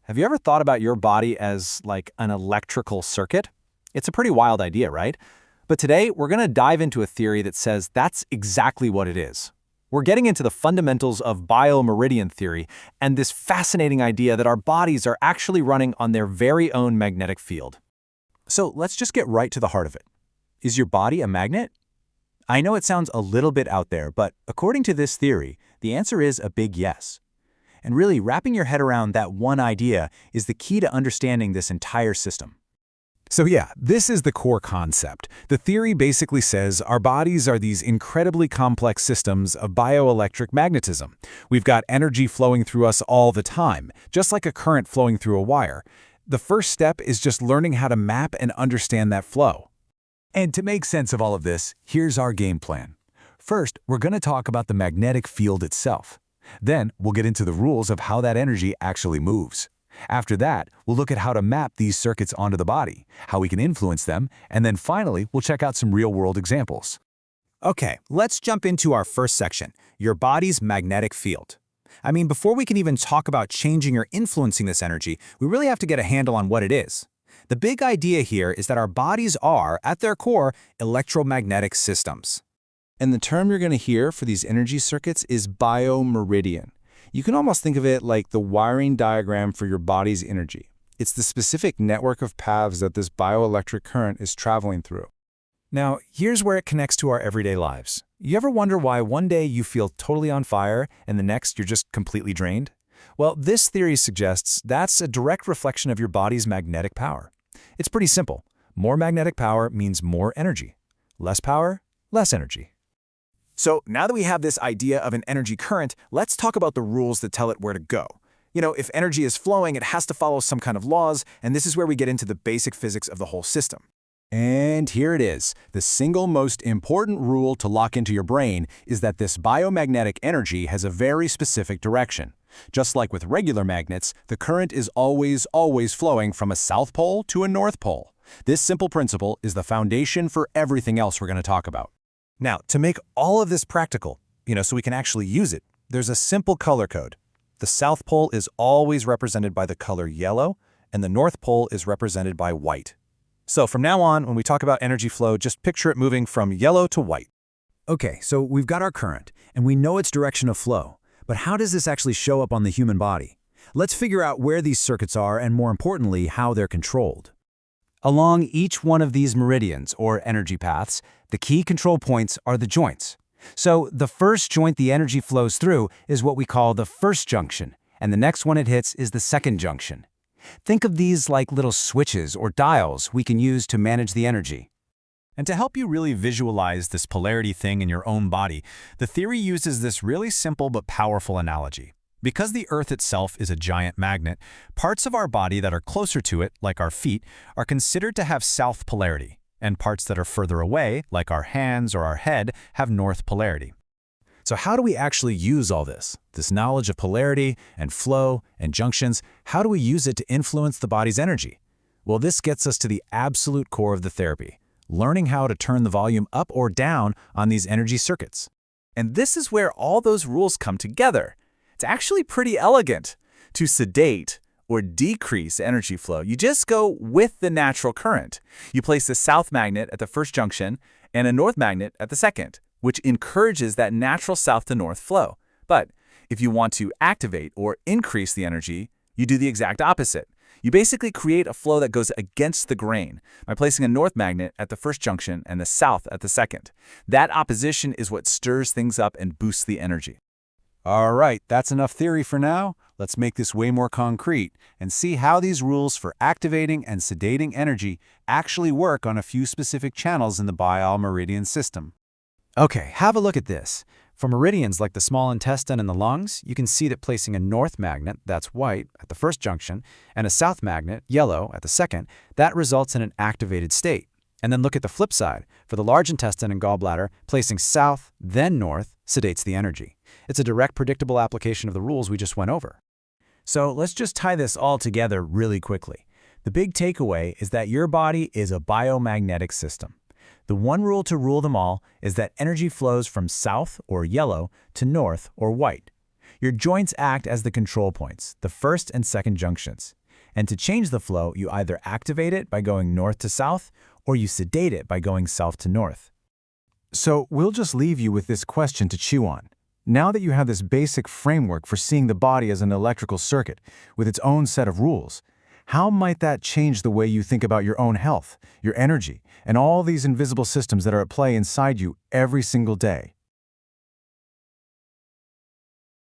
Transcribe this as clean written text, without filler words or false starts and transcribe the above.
Have you ever thought about your body as like an electrical circuit? It's a pretty wild idea, right? But today, we're going to dive into a theory that says that's exactly what it is. We're getting into the fundamentals of Byol Meridian theory and this fascinating idea that our bodies are actually running on their very own magnetic field. So let's just get right to the heart of it. Is your body a magnet? I know it sounds a little bit out there, but according to this theory, the answer is a big yes. And really, wrapping your head around that one idea is the key to understanding this entire system. So yeah, this is the core concept. The theory basically says our bodies are these incredibly complex systems of bioelectric magnetism. We've got energy flowing through us all the time, just like a current flowing through a wire. The first step is just learning how to map and understand that flow. And to make sense of all of this, here's our game plan. First, we're going to talk about the magnetic field itself. Then, we'll get into the rules of how that energy actually moves. After that, we'll look at how to map these circuits onto the body, how we can influence them, and then finally, we'll check out some real-world examples. Okay, let's jump into our first section, your body's magnetic field. Before we can even talk about changing or influencing this energy, we really have to get a handle on what it is. The big idea here is that our bodies are, at their core, electromagnetic systems. And the term you're going to hear for these energy circuits is Byol Meridian. You can almost think of it like the wiring diagram for your body's energy. It's the specific network of paths that this bioelectric current is traveling through. Now, here's where it connects to our everyday lives. You ever wonder why one day you feel totally on fire and the next you're just completely drained? Well, this theory suggests that's a direct reflection of your body's magnetic power. It's pretty simple. More magnetic power means more energy. Less power, less energy. So now that we have this idea of an energy current, let's talk about the rules that tell it where to go. If energy is flowing, it has to follow some kind of laws, and this is where we get into the basic physics of the whole system. And here it is. The single most important rule to lock into your brain is that this biomagnetic energy has a very specific direction. Just like with regular magnets, the current is always flowing from a south pole to a north pole. This simple principle is the foundation for everything else we're going to talk about. Now, to make all of this practical, so we can actually use it, there's a simple color code. The South Pole is always represented by the color yellow, and the North Pole is represented by white. So from now on, when we talk about energy flow, just picture it moving from yellow to white. Okay, so we've got our current, and we know its direction of flow. But how does this actually show up on the human body? Let's figure out where these circuits are, and more importantly, how they're controlled. Along each one of these meridians, or energy paths, the key control points are the joints. So the first joint the energy flows through is what we call the first junction, and the next one it hits is the second junction. Think of these like little switches or dials we can use to manage the energy. And to help you really visualize this polarity thing in your own body, the theory uses this really simple but powerful analogy. Because the Earth itself is a giant magnet, parts of our body that are closer to it, like our feet, are considered to have south polarity, and parts that are further away, like our hands or our head, have north polarity. So how do we actually use all this knowledge of polarity and flow and junctions? How do we use it to influence the body's energy? Well, this gets us to the absolute core of the therapy, learning how to turn the volume up or down on these energy circuits. And this is where all those rules come together. It's actually pretty elegant. To sedate or decrease energy flow, you just go with the natural current. You place a south magnet at the first junction and a north magnet at the second, which encourages that natural south to north flow. But if you want to activate or increase the energy, you do the exact opposite. You basically create a flow that goes against the grain by placing a north magnet at the first junction and the south at the second. That opposition is what stirs things up and boosts the energy. All right, that's enough theory for now. Let's make this way more concrete and see how these rules for activating and sedating energy actually work on a few specific channels in the Byol Meridian system. Okay, have a look at this. For meridians like the small intestine and the lungs, you can see that placing a north magnet, that's white, at the first junction, and a south magnet, yellow, at the second, that results in an activated state. And then look at the flip side. For the large intestine and gallbladder, placing south, then north, sedates the energy. It's a direct, predictable application of the rules we just went over. So let's just tie this all together really quickly. The big takeaway is that your body is a biomagnetic system. The one rule to rule them all is that energy flows from south, or yellow, to north, or white. Your joints act as the control points, the first and second junctions. And to change the flow, you either activate it by going north to south, or you sedate it by going south to north. So we'll just leave you with this question to chew on. Now that you have this basic framework for seeing the body as an electrical circuit with its own set of rules, how might that change the way you think about your own health, your energy, and all these invisible systems that are at play inside you every single day?